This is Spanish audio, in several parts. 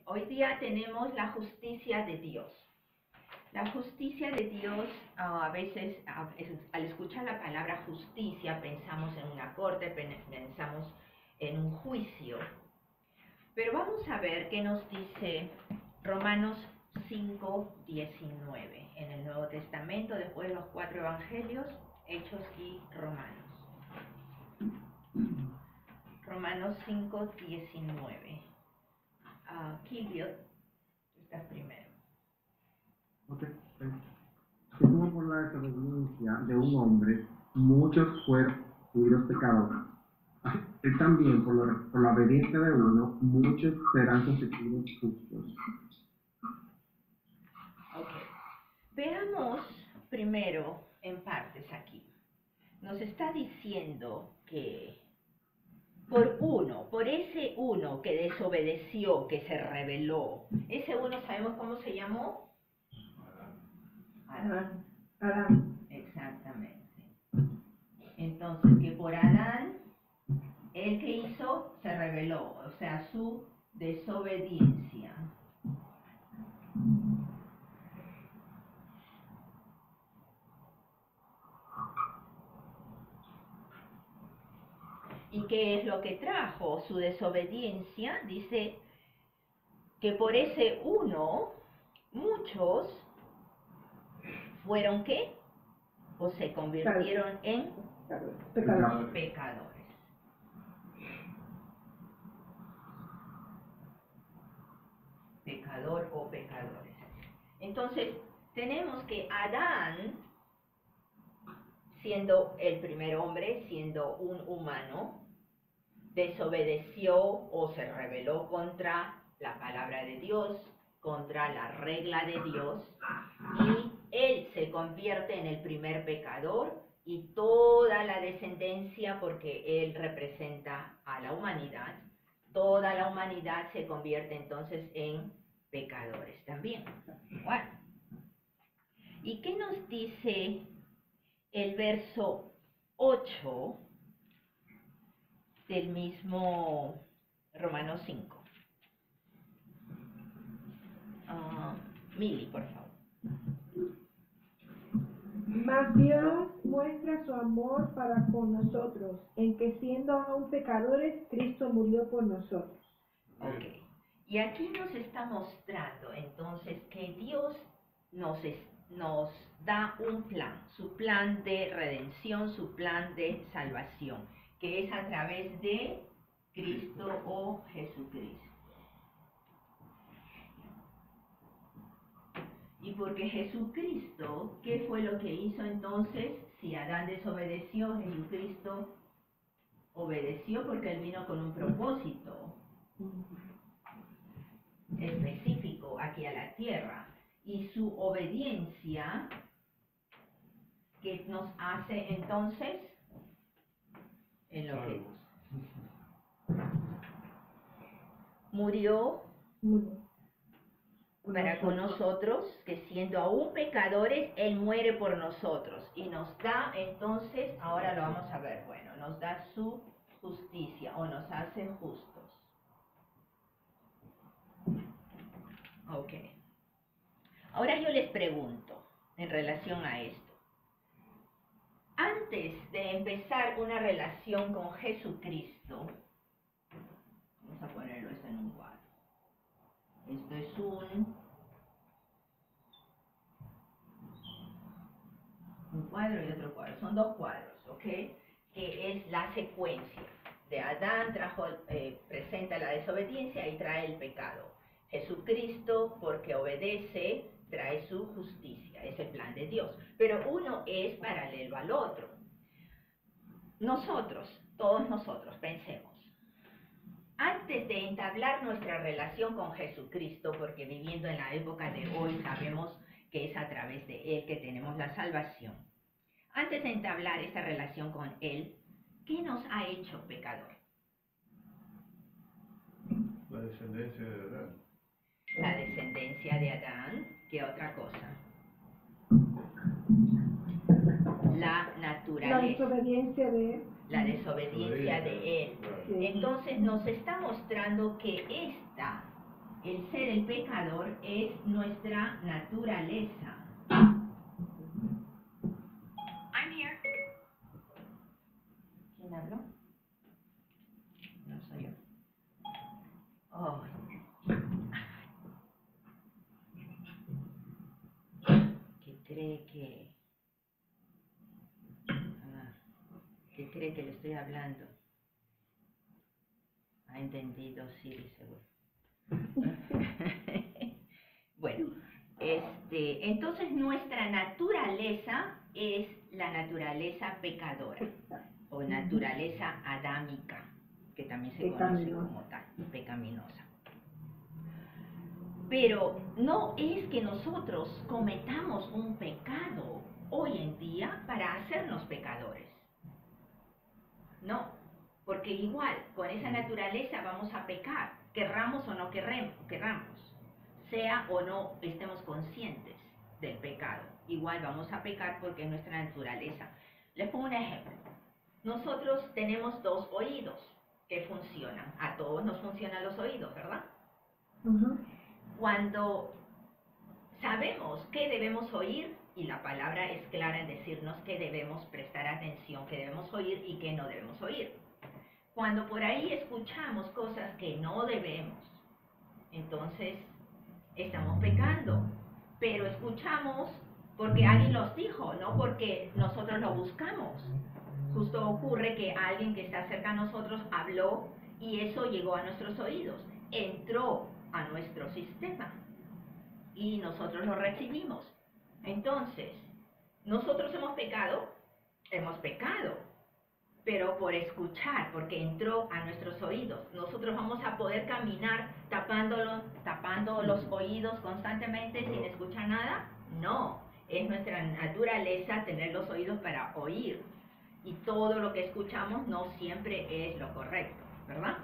hoy día tenemos la justicia de Dios. La justicia de Dios, a veces, al escuchar la palabra justicia, pensamos en una corte, pensamos en un juicio. Pero vamos a ver qué nos dice Romanos 5:19 en el Nuevo Testamento, después de los 4 evangelios, Hechos y Romanos. Romanos 5:19. Kilvio, tú estás primero. Okay. Como por la desobediencia de un hombre, muchos fueron constituidos pecadores. Él también, por la obediencia de uno, muchos serán constituidos justos. Okay. Veamos primero en partes aquí. Nos está diciendo que por ese uno que desobedeció, que se rebeló, ese uno sabemos cómo se llamó. Adán. Exactamente. Entonces, que por Adán, el que hizo, se rebeló, o sea, su desobediencia. ¿Y qué es lo que trajo su desobediencia? Dice que por ese uno, muchos fueron ¿qué? O se convirtieron en pecadores. Pecador o pecadores. Entonces, tenemos que Adán, siendo el primer hombre, siendo un humano, desobedeció o se rebeló contra la palabra de Dios, contra la regla de Dios, y él se convierte en el primer pecador y toda la descendencia, porque él representa a la humanidad, toda la humanidad se convierte entonces en pecadores también. Bueno, ¿y qué nos dice el verso 8 del mismo Romanos 5? Mili, por favor. Mas Dios muestra su amor para con nosotros, en que siendo aún pecadores, Cristo murió por nosotros. Ok. Y aquí nos está mostrando entonces que Dios nos da un plan, su plan de redención, su plan de salvación, que es a través de Cristo o Jesucristo. Y porque Jesucristo, ¿qué fue lo que hizo entonces? Si Adán desobedeció, Jesucristo obedeció porque él vino con un propósito específico aquí a la tierra. Y su obediencia, ¿qué nos hace entonces? En lo que murió para con nosotros, que siendo aún pecadores, Él muere por nosotros. Y nos da entonces, ahora lo vamos a ver, bueno, nos da su justicia o nos hace justos. Ok. Ahora yo les pregunto en relación a esto. Antes de empezar una relación con Jesucristo, vamos a ponerlo esto en un cuadro. Esto es un cuadro y otro cuadro. Son dos cuadros, ¿ok? Que es la secuencia. De Adán presenta la desobediencia y trae el pecado. Jesucristo, porque obedece, trae su justicia. Es el plan de Dios. Pero uno es paralelo al otro. Nosotros, todos nosotros, pensemos. Antes de entablar nuestra relación con Jesucristo, porque viviendo en la época de hoy sabemos que es a través de Él que tenemos la salvación. Antes de entablar esta relación con Él, ¿qué nos ha hecho pecador? La descendencia de Adán. La descendencia de Adán. ¿Qué otra cosa? La naturaleza. La desobediencia de él. La desobediencia de Él. Sí. Entonces nos está mostrando que el ser el pecador es nuestra naturaleza. I'm here. ¿Quién habló? No soy yo. Oh. Que cree que le estoy hablando. Ha entendido, sí, seguro. Bueno, entonces nuestra naturaleza es la naturaleza pecadora o naturaleza adámica, que también se conoce como tal, pecaminosa. Pero no es que nosotros cometamos un pecado hoy en día para hacernos pecadores. No, porque igual con esa naturaleza vamos a pecar, querramos o no querramos, sea o no estemos conscientes del pecado. Igual vamos a pecar porque es nuestra naturaleza. Les pongo un ejemplo. Nosotros tenemos 2 oídos que funcionan. A todos nos funcionan los oídos, ¿verdad? Ujú. Cuando sabemos qué debemos oír, y la palabra es clara en decirnos que debemos prestar atención, que debemos oír y que no debemos oír. Cuando por ahí escuchamos cosas que no debemos, entonces estamos pecando. Pero escuchamos porque alguien los dijo, no porque nosotros lo buscamos. Justo ocurre que alguien que está cerca a nosotros habló y eso llegó a nuestros oídos, entró a nuestro sistema y nosotros lo recibimos. Entonces, nosotros hemos pecado, pero por escuchar, porque entró a nuestros oídos. Nosotros vamos a poder caminar tapando los oídos constantemente sin escuchar nada. No, es nuestra naturaleza tener los oídos para oír. Y todo lo que escuchamos no siempre es lo correcto, ¿verdad?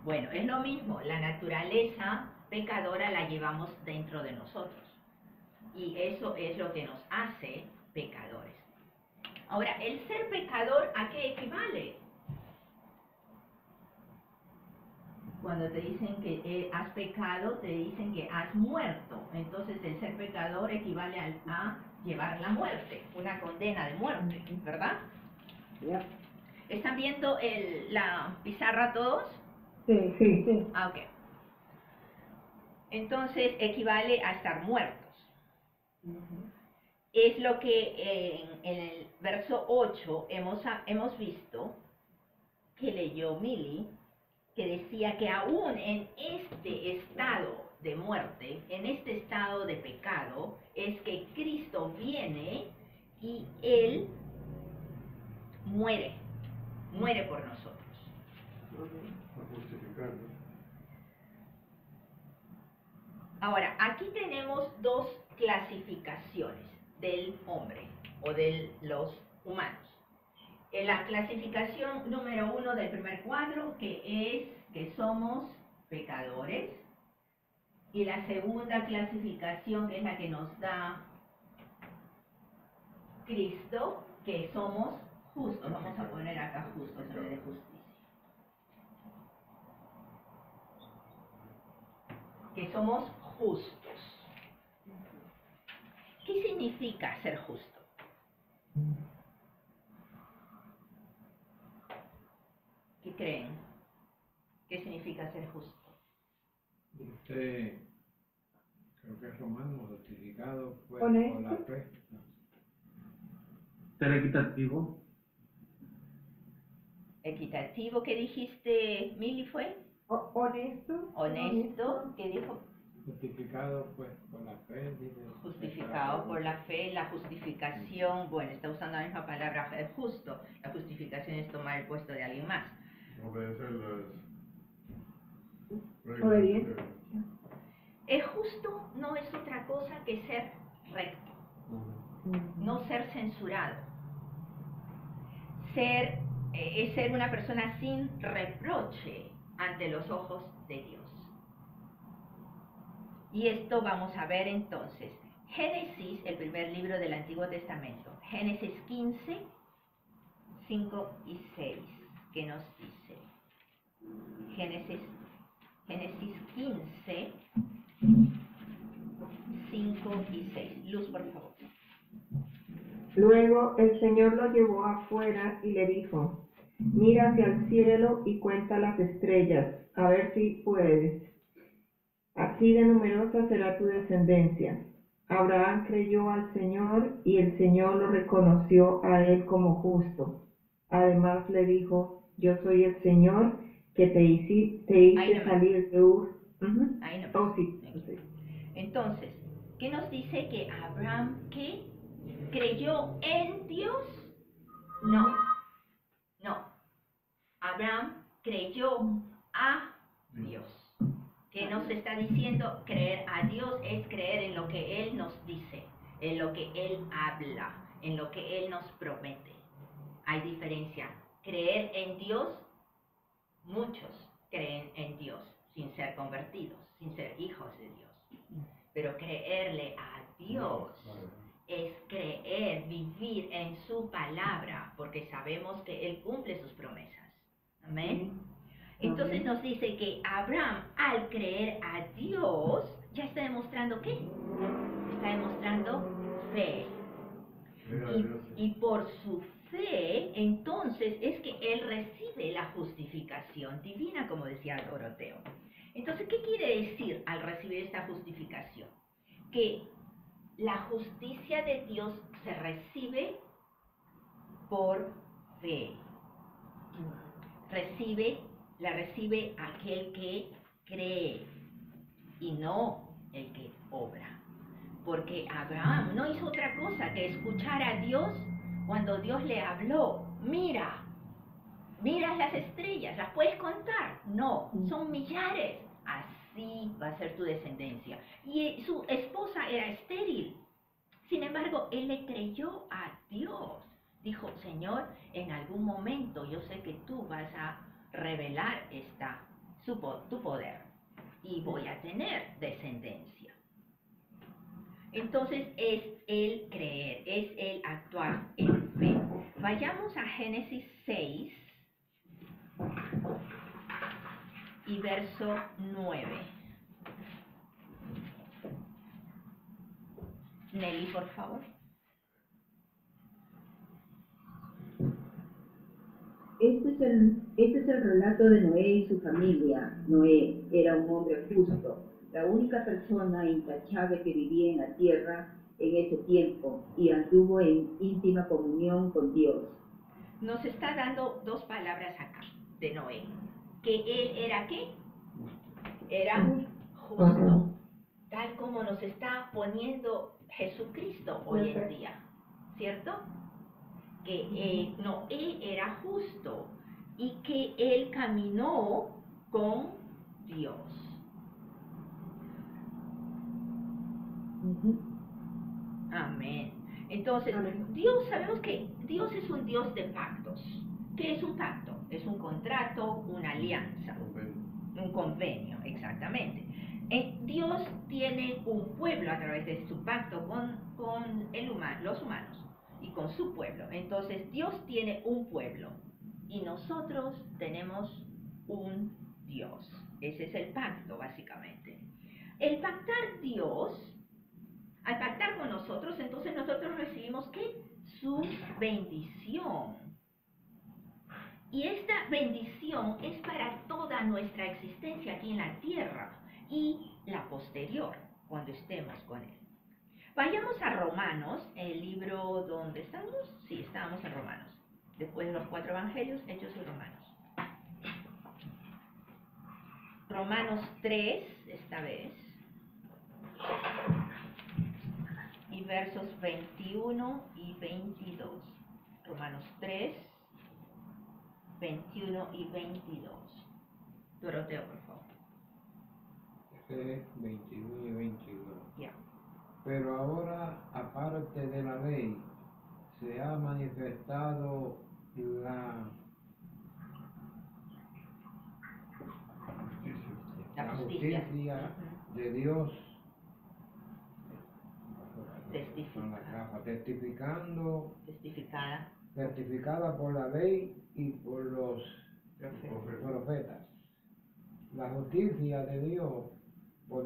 Bueno, es lo mismo, la naturaleza pecadora la llevamos dentro de nosotros. Y eso es lo que nos hace pecadores. Ahora, el ser pecador, ¿a qué equivale? Cuando te dicen que has pecado, te dicen que has muerto. Entonces, el ser pecador equivale a llevar la muerte, una condena de muerte, ¿verdad? Ya. ¿Están viendo la pizarra todos? Sí. Ah, ok. Entonces, equivale a estar muertos. Es lo que en el verso 8 hemos visto que leyó Milly, que decía que aún en este estado de muerte, en este estado de pecado, es que Cristo viene y Él muere por nosotros. Para justificarlo. Ahora, aquí tenemos 2 clasificaciones del hombre o de los humanos. En la clasificación número 1 del primer cuadro, que es que somos pecadores, y la segunda clasificación, que es la que nos da Cristo, que somos justos. Vamos a poner acá justos en vez de justicia. Que somos justos. ¿Qué significa ser justo? ¿Qué creen? ¿Qué significa ser justo? Usted, creo que es romano, justificado pues, ¿Honesto? por la fe. Ser equitativo. Equitativo, ¿qué dijiste, Mili, fue? Honesto. Honesto, ¿qué dijo? Justificado pues por la fe. Dice, Justificado por la fe, la justificación, bueno, está usando la misma palabra, ser justo. La justificación es tomar el puesto de alguien más. Obedecer las reglas. Obediente. El justo no es otra cosa que ser recto, no ser censurado. Es ser una persona sin reproche ante los ojos de Dios. Y esto vamos a ver entonces. Génesis, el primer libro del Antiguo Testamento. Génesis 15, 5 y 6. ¿Qué nos dice? Génesis 15, y 6. Luz, por favor. Luego el Señor lo llevó afuera y le dijo, mira hacia el cielo y cuenta las estrellas, a ver si puedes. Así de numerosa será tu descendencia. Abraham creyó al Señor y el Señor lo reconoció a él como justo. Además le dijo, yo soy el Señor que te hice salir de Ur. Ahí no. Oh, sí. Entonces, ¿qué nos dice que Abraham, qué? ¿Creyó en Dios? No. Abraham creyó a Dios. ¿Qué nos está diciendo? Creer a Dios es creer en lo que Él nos dice, en lo que Él habla, en lo que Él nos promete. Hay diferencia. Creer en Dios, muchos creen en Dios sin ser convertidos, sin ser hijos de Dios. Pero creerle a Dios es creer, vivir en su palabra, porque sabemos que Él cumple sus promesas. Amén. Entonces nos dice que Abraham, al creer a Dios, ya está demostrando ¿qué? Está demostrando fe. Y por su fe, entonces, es que él recibe la justificación divina, como decía Doroteo. Entonces, ¿qué quiere decir al recibir esta justificación? Que la justicia de Dios se recibe por fe. La recibe aquel que cree y no el que obra. Porque Abraham no hizo otra cosa que escuchar a Dios cuando Dios le habló. Mira las estrellas, ¿las puedes contar? No, son millares. Así va a ser tu descendencia. Y su esposa era estéril. Sin embargo, él le creyó a Dios. Dijo, Señor, en algún momento yo sé que tú vas a revelar tu poder y voy a tener descendencia. Entonces es el creer, es el actuar en fe. Vayamos a Génesis 6 y verso 9. Nelly, por favor. Este es el relato de Noé y su familia. Noé era un hombre justo, la única persona intachable que vivía en la tierra en ese tiempo y anduvo en íntima comunión con Dios. Nos está dando dos palabras acá de Noé. Que él era ¿qué? Era justo. Tal como nos está poniendo Jesucristo hoy en día. ¿Cierto? Que Noé era justo y que él caminó con Dios. Amén. Entonces, Dios, sabemos que Dios es un Dios de pactos. ¿Qué es un pacto? Es un contrato, una alianza, un convenio, exactamente. Dios tiene un pueblo a través de su pacto con los humanos y con su pueblo. Entonces, Dios tiene un pueblo y nosotros tenemos un Dios. Ese es el pacto, básicamente. El pactar Dios, al pactar con nosotros, entonces nosotros recibimos ¿qué? Su bendición. Y esta bendición es para toda nuestra existencia aquí en la tierra y la posterior, cuando estemos con Él. Vayamos a Romanos, el libro donde estamos. Sí, estábamos en Romanos. Después de los 4 evangelios, Hechos y Romanos. Romanos 3, esta vez. Y versos 21 y 22. Romanos 3, 21 y 22. Doroteo, por favor. 21 y 22. Ya. Pero ahora, aparte de la ley, se ha manifestado la justicia de Dios, certificada por la ley y por los profetas. La justicia de Dios por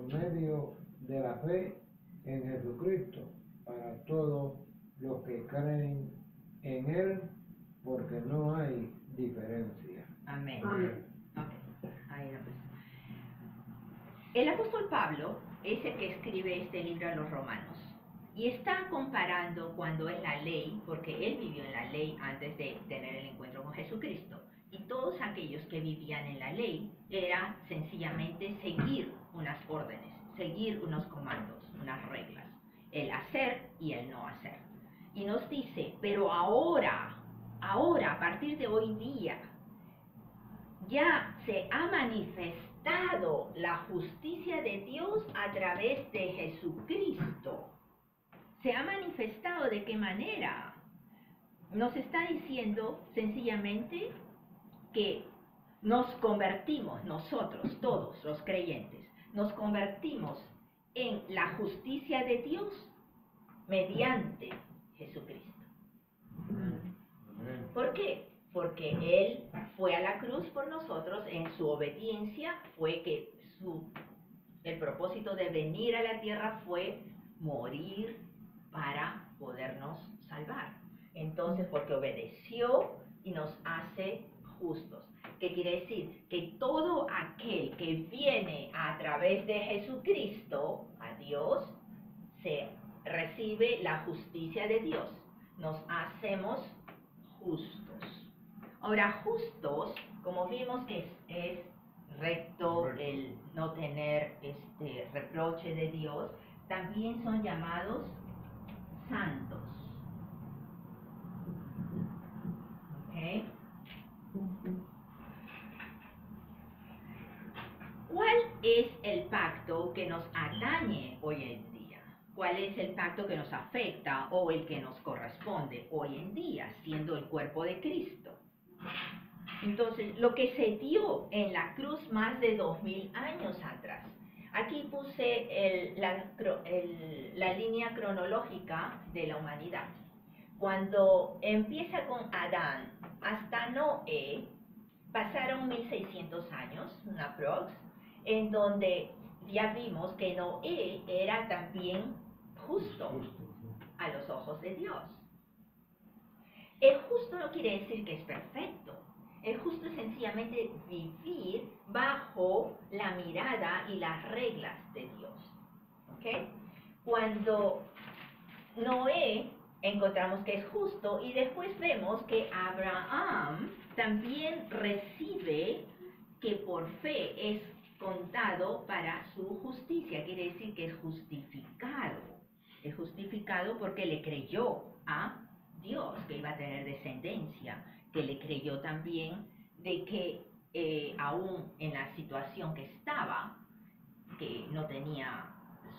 medio de la fe en Jesucristo para todos los que creen en Él, porque no hay diferencia. Amén. Amén. Ok, ahí la pues. El apóstol Pablo es el que escribe este libro a los romanos y está comparando cuando es la ley, porque él vivió en la ley antes de tener el encuentro con Jesucristo, y todos aquellos que vivían en la ley era sencillamente seguir unas órdenes, seguir unos comandos, unas reglas, el hacer y el no hacer. Y nos dice, pero ahora, a partir de hoy día, ya se ha manifestado la justicia de Dios a través de Jesucristo. ¿Se ha manifestado de qué manera? Nos está diciendo sencillamente que nos convertimos, nosotros, todos los creyentes, nos convertimos en la justicia de Dios mediante Jesucristo. ¿Por qué? Porque Él fue a la cruz por nosotros, en su obediencia fue que el propósito de venir a la tierra fue morir para podernos salvar. Entonces, porque obedeció y nos hace justos. ¿Qué quiere decir? Que todo aquel que viene a través de Jesucristo a Dios, se recibe la justicia de Dios. Nos hacemos justos. Ahora, justos, como vimos que es recto el no tener reproche de Dios, también son llamados santos. ¿Ok? ¿Cuál es el pacto que nos atañe hoy en día? ¿Cuál es el pacto que nos afecta o el que nos corresponde hoy en día, siendo el cuerpo de Cristo? Entonces, lo que se dio en la cruz más de 2000 años atrás. Aquí puse la línea cronológica de la humanidad. Cuando empieza con Adán hasta Noé, pasaron 1600 años, una prox, en donde ya vimos que Noé era también justo a los ojos de Dios. El justo no quiere decir que es perfecto. El justo es sencillamente vivir bajo la mirada y las reglas de Dios. ¿Ok? Cuando Noé encontramos que es justo y después vemos que Abraham también recibe que por fe es contado para su justicia, quiere decir que es justificado. Es justificado porque le creyó a Dios que iba a tener descendencia, que le creyó también de que aún en la situación que estaba, que no tenía,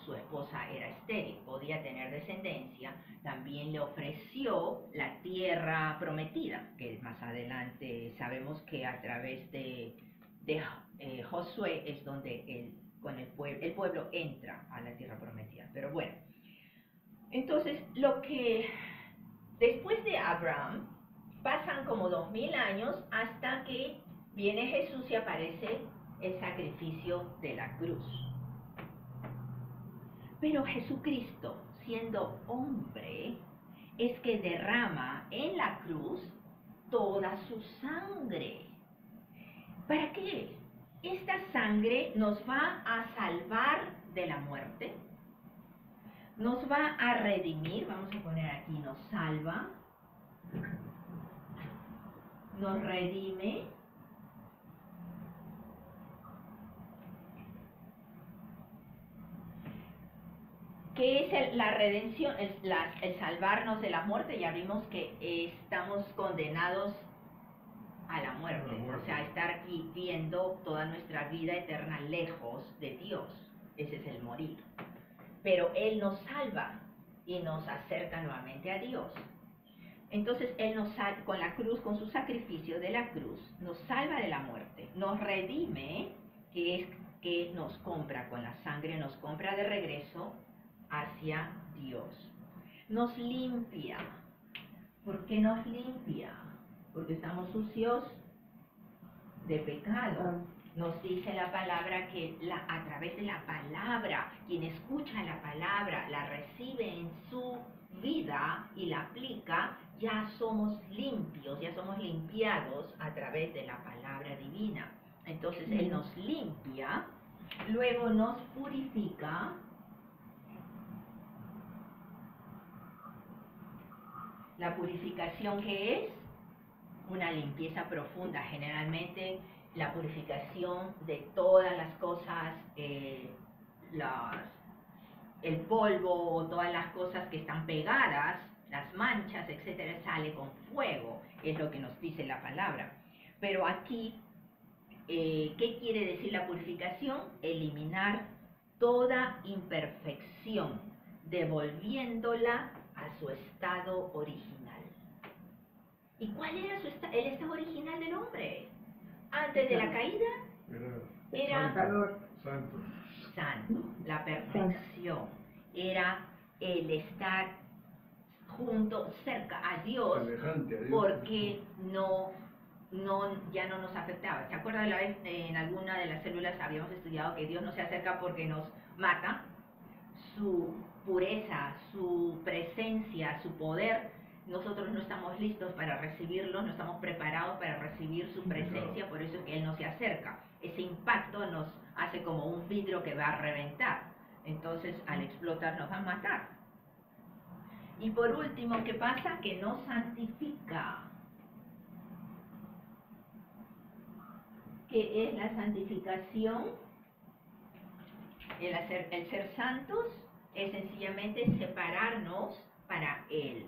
su esposa era estéril, podía tener descendencia, también le ofreció la tierra prometida, que más adelante sabemos que a través de Josué es donde el pueblo entra a la tierra prometida. Pero bueno, entonces después de Abraham, pasan como 2000 años hasta que viene Jesús y aparece el sacrificio de la cruz. Pero Jesucristo, siendo hombre, es que derrama en la cruz toda su sangre. ¿Para qué? Esta sangre nos va a salvar de la muerte, nos va a redimir, vamos a poner aquí, nos salva, nos redime, ¿qué es la redención? El salvarnos de la muerte. Ya vimos que estamos condenados a la muerte, o sea, estar viviendo toda nuestra vida eterna lejos de Dios. Ese es el morir. Pero Él nos salva y nos acerca nuevamente a Dios. Entonces Él nos salva con la cruz, con su sacrificio de la cruz, nos salva de la muerte, nos redime, que es que nos compra con la sangre, nos compra de regreso hacia Dios. Nos limpia. ¿Por qué nos limpia? Porque estamos sucios de pecado. Nos dice la palabra que a través de la palabra, quien escucha la palabra, la recibe en su vida y la aplica, ya somos limpios, ya somos limpiados a través de la palabra divina. Entonces Él nos limpia, luego nos purifica. La purificación, ¿qué es? Una limpieza profunda, generalmente la purificación de todas las cosas, el polvo o todas las cosas que están pegadas, las manchas, etcétera, sale con fuego, es lo que nos dice la palabra. Pero aquí, ¿qué quiere decir la purificación? Eliminar toda imperfección, devolviéndola a su estado original. ¿Y cuál era el estado original del hombre? Antes de la caída, era santo, la perfección, era el estar junto, cerca a Dios, porque ya no nos afectaba. ¿Se acuerdan la vez en alguna de las células habíamos estudiado que Dios no se acerca porque nos mata? Su pureza, su presencia, su poder, nosotros no estamos listos para recibirlo, no estamos preparados para recibir su presencia, por eso es que Él no se acerca. Ese impacto nos hace como un vidrio que va a reventar, entonces al explotar nos va a matar. Y por último, ¿qué pasa? Que nos santifica. ¿Qué es la santificación? El ser santos es sencillamente separarnos para Él.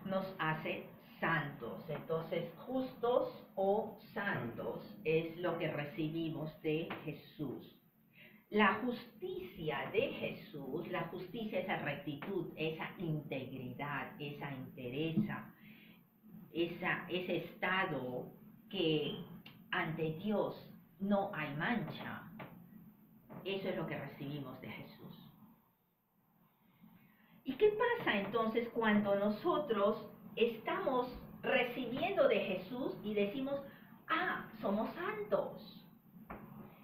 Nos hace santos. Entonces, justos o santos es lo que recibimos de Jesús. La justicia de Jesús, la justicia, esa rectitud, esa integridad, esa entereza, ese estado que ante Dios no hay mancha, eso es lo que recibimos de Jesús. ¿Y qué pasa entonces cuando nosotros estamos recibiendo de Jesús y decimos, somos santos?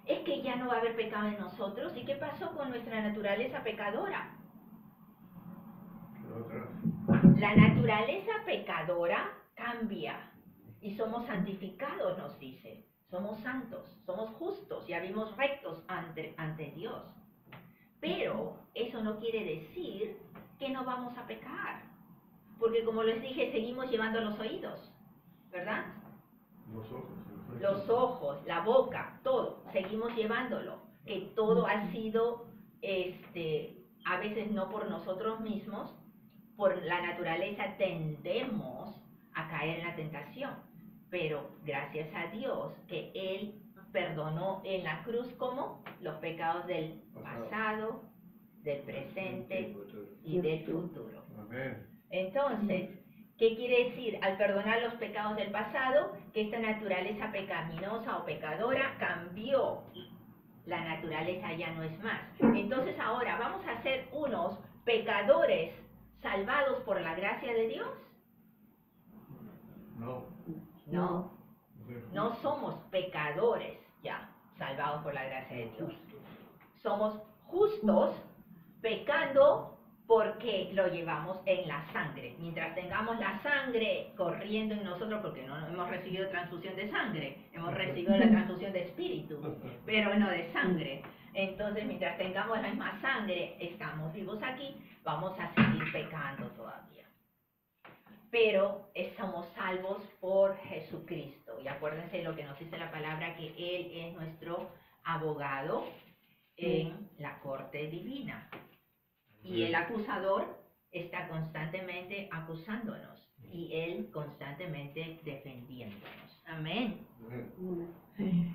Es que ya no va a haber pecado en nosotros. ¿Y qué pasó con nuestra naturaleza pecadora? La naturaleza pecadora cambia y somos santificados, nos dice. Somos santos, somos justos, ya vimos rectos ante Dios. Pero eso no quiere decir que no vamos a pecar. Porque como les dije, seguimos llevando los oídos, ¿verdad? Los ojos, la boca, todo, seguimos llevándolo. Que todo ha sido, a veces no por nosotros mismos, por la naturaleza tendemos a caer en la tentación. Pero gracias a Dios que Él perdonó en la cruz como los pecados del pasado, del presente y del futuro. Entonces, ¿qué quiere decir? Al perdonar los pecados del pasado, que esta naturaleza pecaminosa o pecadora cambió. La naturaleza ya no es más. Entonces ahora, ¿vamos a ser unos pecadores salvados por la gracia de Dios? No somos pecadores ya, salvados por la gracia de Dios. Somos justos, pecando porque lo llevamos en la sangre. Mientras tengamos la sangre corriendo en nosotros, porque no hemos recibido transfusión de sangre, hemos recibido la transfusión de espíritu, pero no de sangre. Entonces, mientras tengamos la misma sangre, estamos vivos aquí, vamos a seguir pecando todavía. Pero somos salvos por Jesucristo. Y acuérdense lo que nos dice la palabra, que Él es nuestro abogado en la corte divina. Y el acusador está constantemente acusándonos y Él constantemente defendiéndonos. Amén.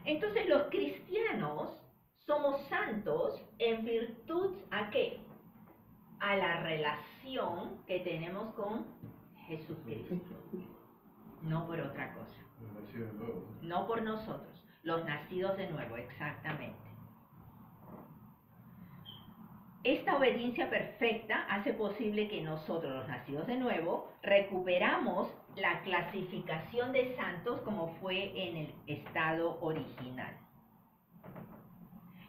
Entonces los cristianos somos santos en virtud ¿a qué? A la relación que tenemos con Jesucristo. No por otra cosa. No por nosotros. Los nacidos de nuevo, exactamente. Esta obediencia perfecta hace posible que nosotros, los nacidos de nuevo, recuperamos la clasificación de santos como fue en el estado original.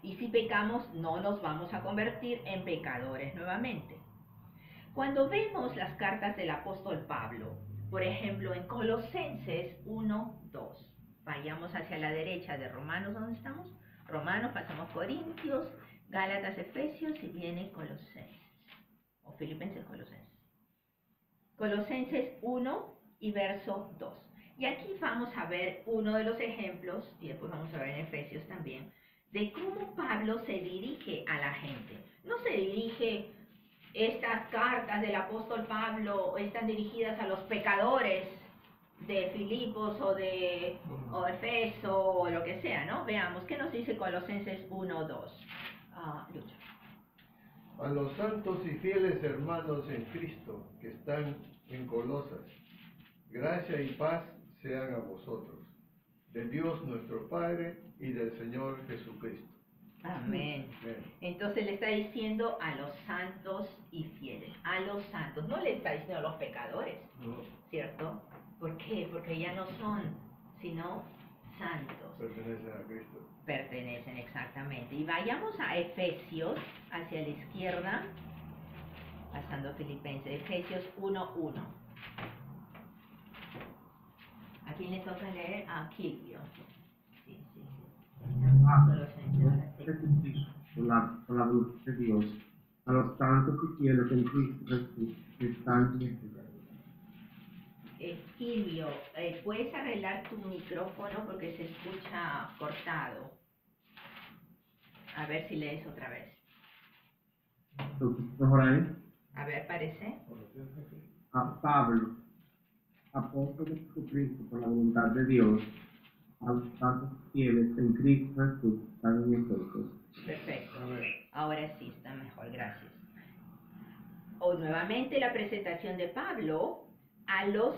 Y si pecamos, no nos vamos a convertir en pecadores nuevamente. Cuando vemos las cartas del apóstol Pablo, por ejemplo, en Colosenses 1:2, vayamos hacia la derecha de Romanos, ¿dónde estamos? Romanos, pasamos Corintios, Gálatas, Efesios y viene Colosenses, o Filipenses, Colosenses. Colosenses 1 y verso 2. Y aquí vamos a ver uno de los ejemplos, y después vamos a ver en Efesios también, de cómo Pablo se dirige a la gente. No se dirige, estas cartas del apóstol Pablo están dirigidas a los pecadores de Filipos o Efeso o lo que sea, ¿no? Veamos, ¿qué nos dice Colosenses 1:2? Lucho. A los santos y fieles hermanos en Cristo que están en Colosas, gracia y paz sean a vosotros, de Dios nuestro Padre y del Señor Jesucristo. Amén. Amén. Entonces le está diciendo a los santos y fieles, a los santos, no le está diciendo a los pecadores, No, ¿cierto? ¿Por qué? Porque ya no son, sino santos. pertenecen a Cristo. Pertenecen exactamente. Y vayamos a Efesios, hacia la izquierda, pasando Filipenses, Efesios 1:1. ¿A quién le toca leer? A Kilvio. Sí. Por la voluntad de Dios, a los santos y fieles en Cristo Jesús que están en este Kilvio, ¿puedes arreglar tu micrófono porque se escucha cortado? A ver si lees otra vez. Mejor ahí. A ver, parece. A Pablo, apóstol de Jesucristo por la voluntad de Dios, a los santos fieles en Cristo Jesús que están en nosotros. Perfecto. Amén. Ahora sí está mejor, gracias. O nuevamente la presentación de Pablo a los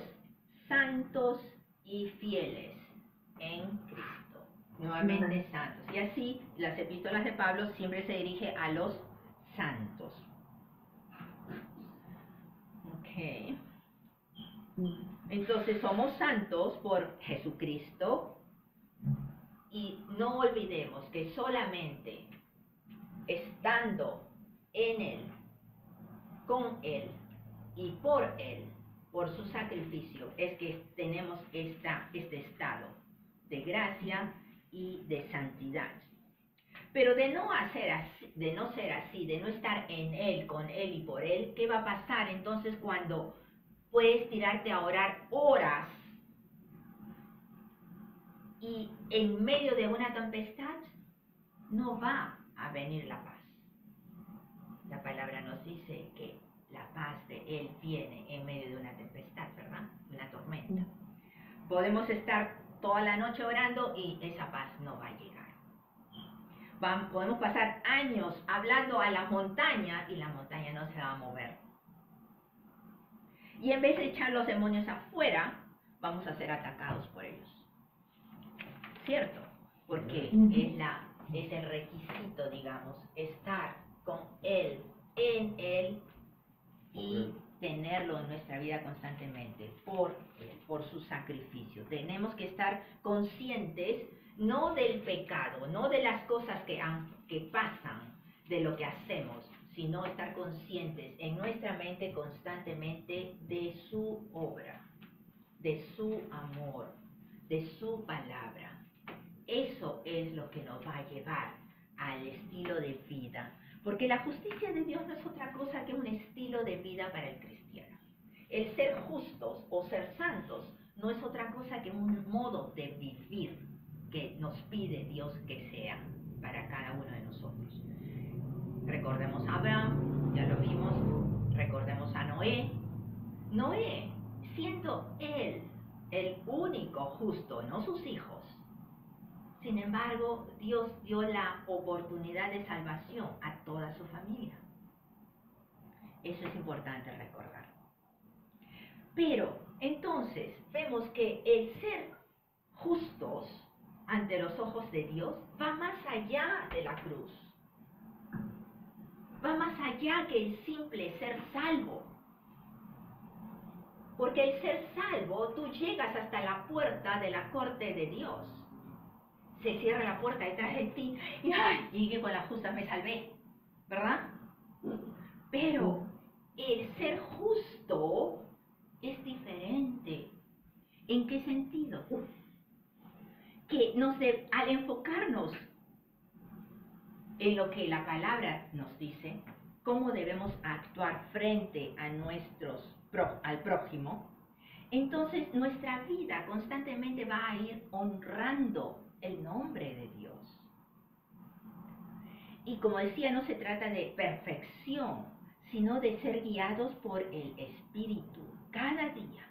santos y fieles en Cristo. Nuevamente santos. Y así las epístolas de Pablo siempre se dirige a los santos. Ok. Entonces somos santos por Jesucristo y no olvidemos que solamente estando en Él, con Él y por Él, por su sacrificio, es que tenemos este estado de gracia y de santidad. Pero de no ser así, de no estar en Él, con Él y por Él, ¿qué va a pasar entonces cuando puedes tirarte a orar horas y en medio de una tempestad no va a venir la paz? La palabra nos dice que la paz de Él viene en medio de una tempestad, ¿verdad? Una tormenta. Podemos estar toda la noche orando y esa paz no va a llegar. Podemos pasar años hablando a la montaña y la montaña no se va a mover. Y en vez de echar los demonios afuera, vamos a ser atacados por ellos. ¿Cierto? Porque es el requisito, digamos, estar con Él, en Él y tenerlo en nuestra vida constantemente por su sacrificio. Tenemos que estar conscientes no del pecado, no de las cosas que pasan, de lo que hacemos, sino estar conscientes en nuestra mente constantemente de su obra, de su amor, de su palabra. Eso es lo que nos va a llevar al estilo de vida, porque la justicia de Dios no es otra cosa que un estilo de vida para el cristiano. El ser justos o ser santos no es otra cosa que un modo de vivir que nos pide Dios que sea para cada uno de nosotros. Recordemos a Abraham, ya lo vimos, recordemos a Noé. Noé, siendo él el único justo, no sus hijos, sin embargo, Dios dio la oportunidad de salvación a toda su familia. Eso es importante recordar. Pero, entonces, vemos que el ser justos ante los ojos de Dios va más allá de la cruz. va más allá que el simple ser salvo. Porque el ser salvo, tú llegas hasta la puerta de la corte de Dios. Se cierra la puerta detrás de ti y ¡ay! Llegué con las justas, me salvé, ¿verdad? Pero el ser justo es diferente. ¿En qué sentido? Que al enfocarnos en lo que la palabra nos dice, cómo debemos actuar frente a al prójimo, entonces nuestra vida constantemente va a ir honrando el nombre de Dios. Y como decía, no se trata de perfección, sino de ser guiados por el Espíritu cada día.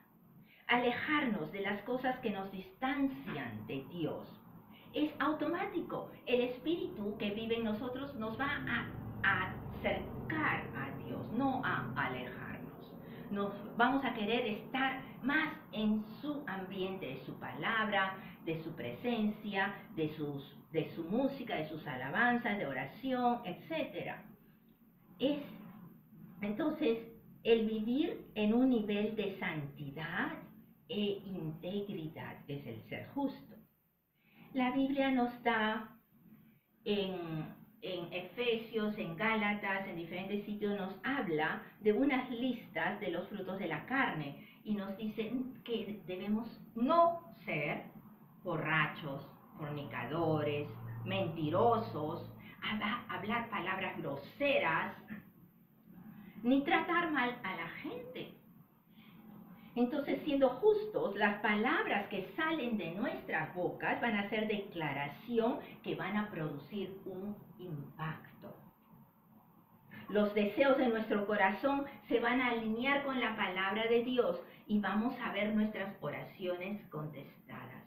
Alejarnos de las cosas que nos distancian de Dios. Es automático. El Espíritu que vive en nosotros nos va a acercar a Dios, no a alejarnos. Nos vamos a querer estar más en su ambiente, de su palabra, de su presencia, de su música, de sus alabanzas, de oración, etc. Entonces, el vivir en un nivel de santidad e integridad es el ser justo. La Biblia nos da en Efesios, en Gálatas, en diferentes sitios, nos habla de unas listas de los frutos de la carne y nos dice que debemos no ser borrachos, fornicadores, mentirosos, hablar palabras groseras, ni tratar mal a la gente. Entonces, siendo justos, las palabras que salen de nuestras bocas van a ser declaración que van a producir un impacto. Los deseos de nuestro corazón se van a alinear con la palabra de Dios y vamos a ver nuestras oraciones contestadas.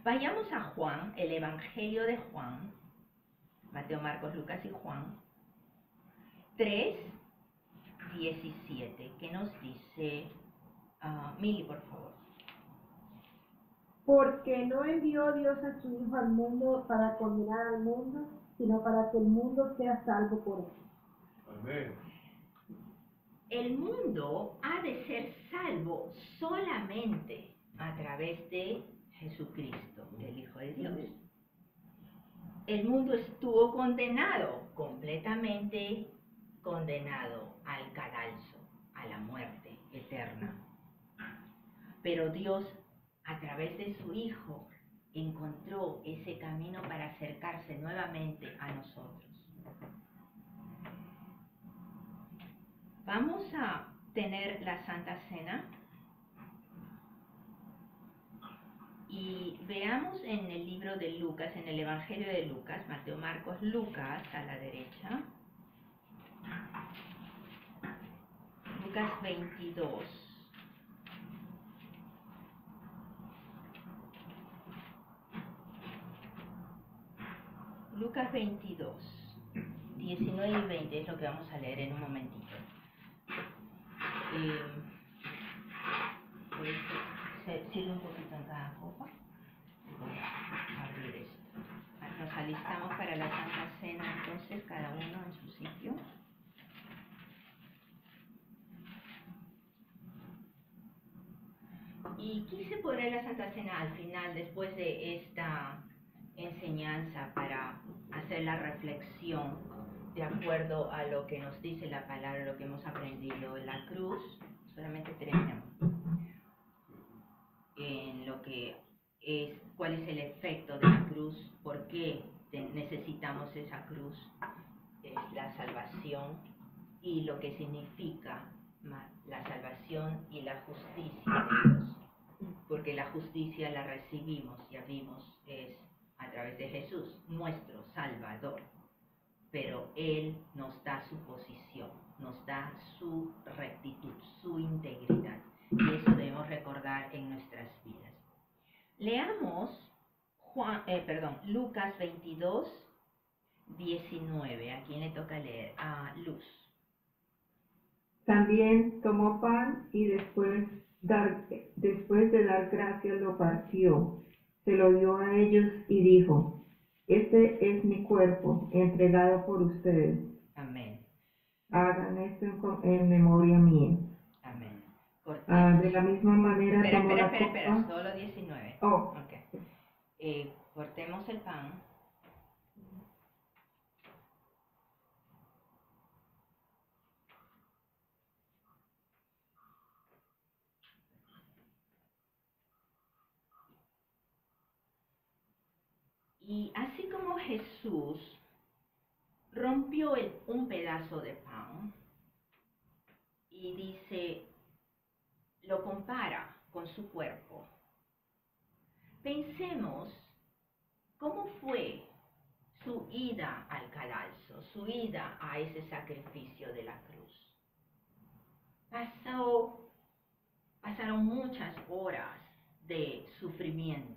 Vayamos a Juan, el Evangelio de Juan, Mateo, Marcos, Lucas y Juan, 3:17, que nos dice, Mili, por favor. Porque no envió Dios a su Hijo al mundo para condenar al mundo, sino para que el mundo sea salvo por él. Amén. El mundo ha de ser salvo solamente a través de Jesucristo, el Hijo de Dios. El mundo estuvo condenado, completamente condenado al cadalso, a la muerte eterna. Pero Dios, a través de su Hijo, encontró ese camino para acercarse nuevamente a nosotros. Vamos a tener la Santa Cena y veamos en el libro de Lucas, en el Evangelio de Lucas, Mateo, Marcos, Lucas a la derecha. Lucas 22. Lucas 22, 19 y 20 es lo que vamos a leer en un momentito. Se sirve un poquito en cada copa. Voy a abrir esto. Nos alistamos para la Santa Cena, entonces, cada uno en su sitio. Y quise poner la Santa Cena al final, después de esta enseñanza, para hacer la reflexión de acuerdo a lo que nos dice la palabra, lo que hemos aprendido en la cruz. Solamente terminamos en lo que es, cuál es el efecto de la cruz, por qué necesitamos esa cruz, es la salvación y lo que significa la salvación y la justicia de Dios, porque la justicia la recibimos, ya vimos, es a través de Jesús, nuestro Salvador, pero Él nos da su posición, nos da su rectitud, su integridad, y eso debemos recordar en nuestras vidas. Leamos Lucas 22, 19. ¿A quién le toca leer? A Luz. También tomó pan y después de dar gracias lo partió, se lo dio a ellos y dijo: Este es mi cuerpo, entregado por ustedes. Amén. Hagan esto en memoria mía. Amén. Cortemos. De la misma manera tomó la Espera, copa. solo 19. Oh, Ok. Cortemos el pan. Y así como Jesús rompió un pedazo de pan y dice, lo compara con su cuerpo, pensemos cómo fue su ida al cadalso, su ida a ese sacrificio de la cruz. Pasaron muchas horas de sufrimiento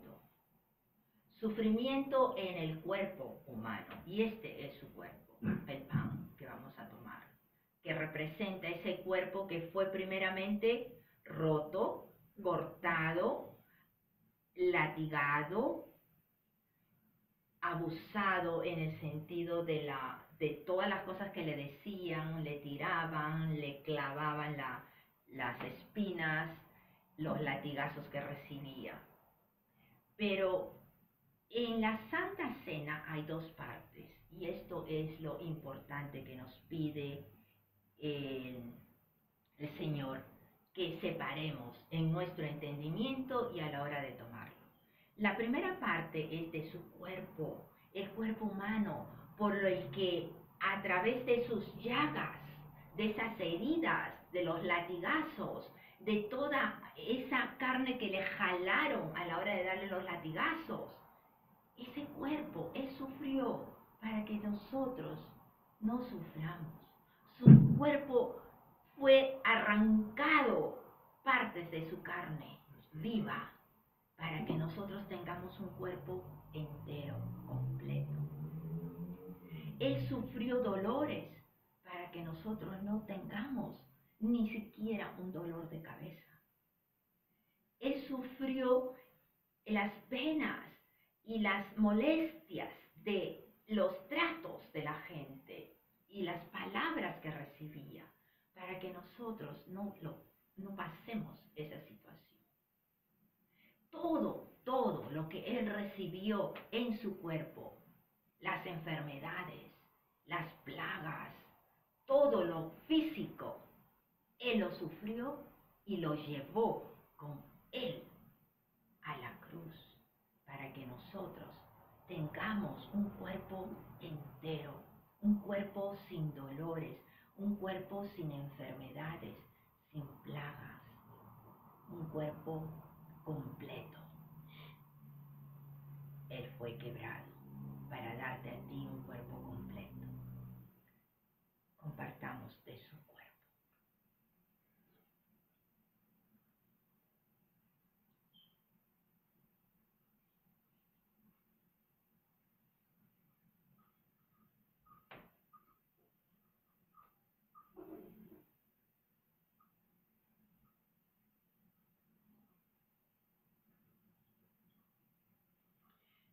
en el cuerpo humano, y este es su cuerpo, el pan que vamos a tomar, que representa ese cuerpo que fue primeramente roto, cortado, latigado, abusado en el sentido de todas las cosas que le decían, le tiraban, le clavaban las espinas, los latigazos que recibía. Pero en la Santa Cena hay dos partes, y esto es lo importante que nos pide el Señor, que separemos en nuestro entendimiento y a la hora de tomarlo. La primera parte es de su cuerpo, el cuerpo humano, por el que a través de sus llagas, de esas heridas, de los latigazos, de toda esa carne que le jalaron a la hora de darle los latigazos, ese cuerpo, Él sufrió para que nosotros no suframos. Su cuerpo fue arrancado, partes de su carne viva, para que nosotros tengamos un cuerpo entero, completo. Él sufrió dolores para que nosotros no tengamos ni siquiera un dolor de cabeza. Él sufrió las penas y las molestias de los tratos de la gente y las palabras que recibía para que nosotros no pasemos esa situación. Todo lo que Él recibió en su cuerpo, las enfermedades, las plagas, todo lo físico, Él lo sufrió y lo llevó con Él a la cruz, para que nosotros tengamos un cuerpo entero, un cuerpo sin dolores, un cuerpo sin enfermedades, sin plagas, un cuerpo completo. Él fue quebrado para darte a ti un cuerpo completo. Compartamos de su cuerpo.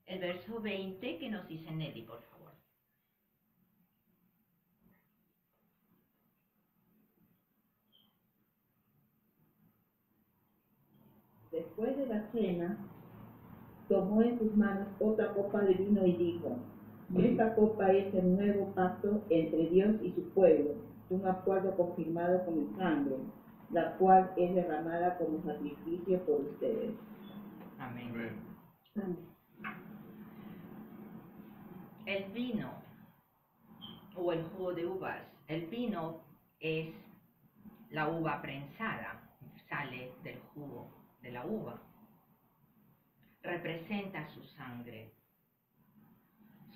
El verso 20 que nos dice Nelly, por favor. Después de la cena, tomó en sus manos otra copa de vino y dijo, esta copa es el nuevo pacto entre Dios y su pueblo, un acuerdo confirmado con mi sangre, la cual es derramada como sacrificio por ustedes. Amén. Amén. El vino o el jugo de uvas. El vino es la uva prensada, sale del jugo de la uva. Representa su sangre.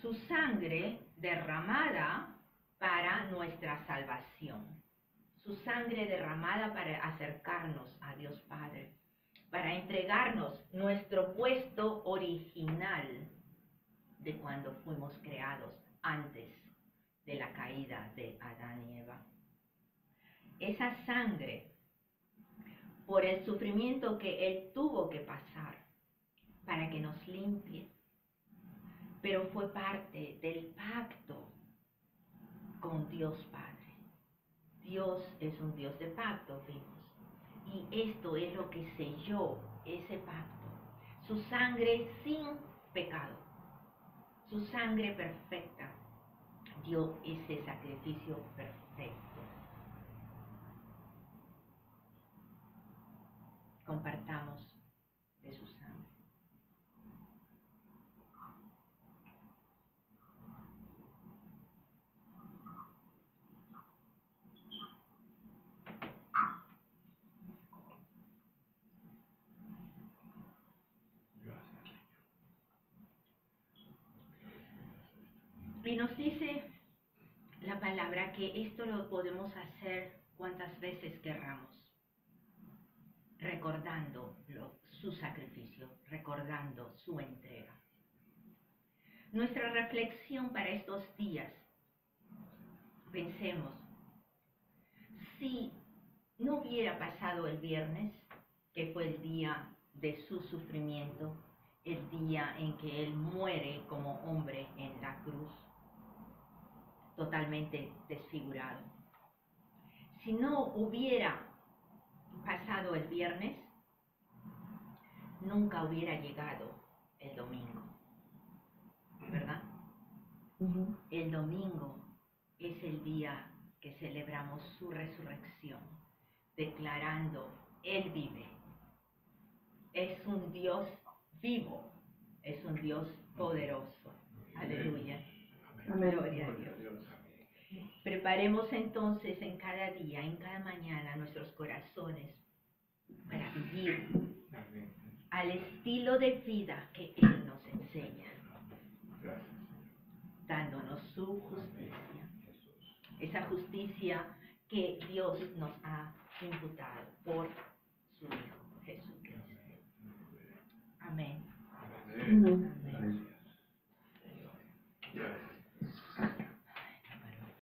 Su sangre derramada para nuestra salvación. Su sangre derramada para acercarnos a Dios Padre, para entregarnos nuestro puesto original de cuando fuimos creados antes de la caída de Adán y Eva. Esa sangre, por el sufrimiento que Él tuvo que pasar para que nos limpie, pero fue parte del pacto con Dios Padre. Dios es un Dios de pacto, vimos. Y esto es lo que selló ese pacto. Su sangre sin pecado, su sangre perfecta, dio ese sacrificio perfecto. Compartamos de su sangre. Y nos dice la palabra que esto lo podemos hacer cuantas veces querramos, recordando su sacrificio, recordando su entrega. Nuestra reflexión para estos días, pensemos, si no hubiera pasado el viernes, que fue el día de su sufrimiento, el día en que Él muere como hombre en la cruz, totalmente desfigurado. Si no hubiera pasado el viernes, nunca hubiera llegado el domingo, ¿verdad? El domingo es el día que celebramos su resurrección, declarando, Él vive. Es un Dios vivo, es un Dios poderoso. Aleluya. Amén. Gloria a Dios. Preparemos entonces en cada día, en cada mañana, nuestros corazones para vivir al estilo de vida que Él nos enseña, dándonos su justicia, esa justicia que Dios nos ha imputado por su Hijo Jesucristo. Amén. Amén.